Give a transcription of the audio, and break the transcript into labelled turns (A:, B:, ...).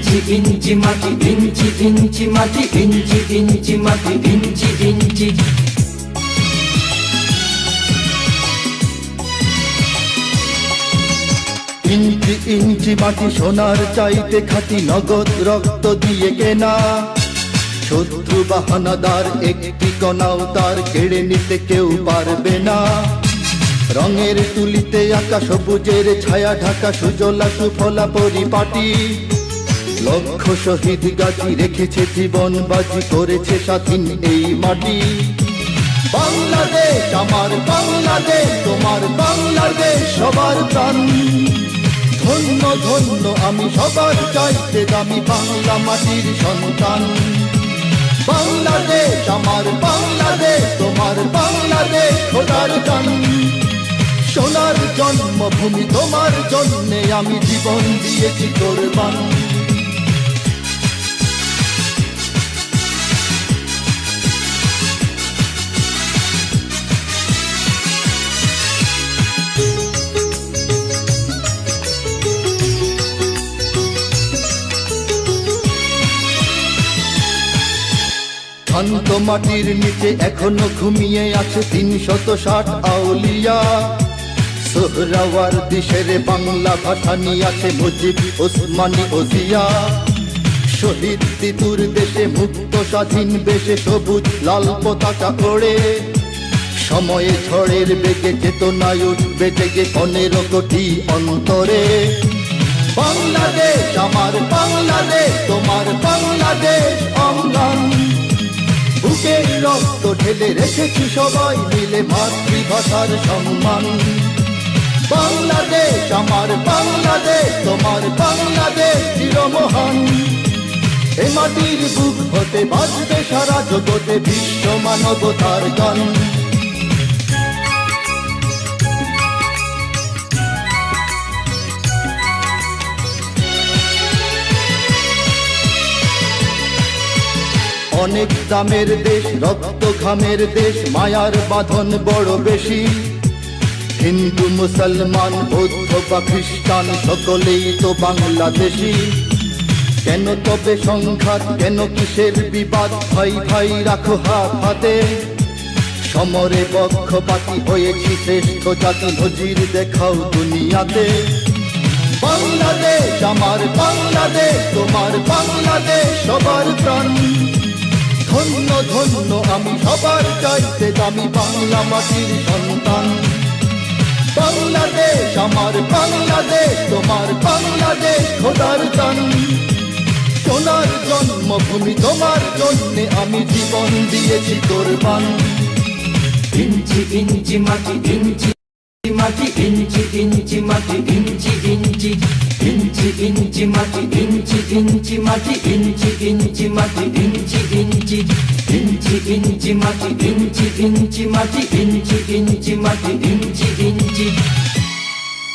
A: ইঞ্চি ইঞ্চি মাটি, ইঞ্চি ইঞ্চি মাটি, ইঞ্চি ইঞ্চি মাটি, ইঞ্চি ইঞ্চি।
B: ইঞ্চি ইঞ্চি মাটি সোনার চাইতে খাঁটি, নগদ রক্ত দিয়ে কেনা। শত্রু বাহানাদার একটি কণাও তার কেড়ে নিতে কেউ পারবে না। রঙের তুলিতে আঁকা সবুজের ছায়া ঢাকা সুজলা সুফলা পরিপাটি। লক্ষ শহীদ গাজী রেখেছে জীবন বাজি, করেছে স্বাধীন এই মাটি। বাংলাদেশ আমার বাংলাদেশ, তোমার বাংলাদেশ সবার প্রাণ। ধন্য ধন্য আমি সবার চাইতে দামি বাংলা মাটির সন্তান। বাংলাদেশ আমার বাংলাদেশ, তোমার বাংলাদেশ খোদার গান। সোনার জন্মভূমি তোমার জন্যে আমি জীবন দিয়েছি কোরবান। শান্ত মাটির নিচে এখনো ঘুমিয়ে আছে ৩৬০ আউলিয়া। সোহরাওয়ার্দী শেরে বাংলা ভাষা নিয়ে আছে মুজিব, ওসমানী ও জিয়া। শহীদ তিতুর দেশে মুক্ত স্বাধীন বেশে সবুজ লাল পতাকা ওড়ে। সময়ে ঝড়ের বেগে চেতনায় উঠবে জেগে ১৫ কোটি অন্তরে। বাংলাদেশ আমার বাংলাদেশ, তোমার বাংলাদেশ অঙ্গন। বুকের রক্ত ঢেলে রেখেছি সবাই মিলে মাতৃভাষার সম্মান। বাংলাদেশ আমার বাংলাদেশ, তোমার বাংলাদেশ চিরমহান। এ মাটির বুক হতে বাজবে সারা জগতে বিশ্ব মানবতার গান। অনেক দামের দেশ, রক্ত ঘামের দেশ, মায়ার বাঁধন বড় বেশি। হিন্দু মুসলমান বৌদ্ধ বা খ্রিস্টান সকলেই তো বাংলাদেশি। কেন তবে সংঘাত, কেন কিসের বিবাদ? ভাই ভাই রাখো হাত হাতে। সমরে পক্ষপাতী হয়েছি শ্রেষ্ঠ জাতি, নজির দেখাও দুনিয়াতে। বাংলাদেশ আমার বাংলাদেশ, তোমার বাংলাদেশ সবার প্রাণ। ধন্য ধন্য আমি সবার চাইতে দামি বাংলা মাটির সন্তান। বাংলাদেশ আমার বাংলাদেশ, তোমার বাংলাদেশ খোদার দান। সোনার জন্মভূমি তোমার জন্যে আমি জীবন দিয়েছি কোরবান।
A: ইঞ্চি ইঞ্চি মাটি, ইঞ্চি মাটি, ইঞ্চি ইঞ্চি মাটি, ইঞ্চি ইঞ্চি। ইঞ্চি ইঞ্চি মাটি, ইঞ্চি ইঞ্চি মাটি, ইঞ্চি ইঞ্চি মাটি, ইঞ্চি ইঞ্চি। ইঞ্চি ইঞ্চি মাটি, ইঞ্চি ইঞ্চি মাটি, ইঞ্চি ইঞ্চি মাটি, ইঞ্চি ইঞ্চি।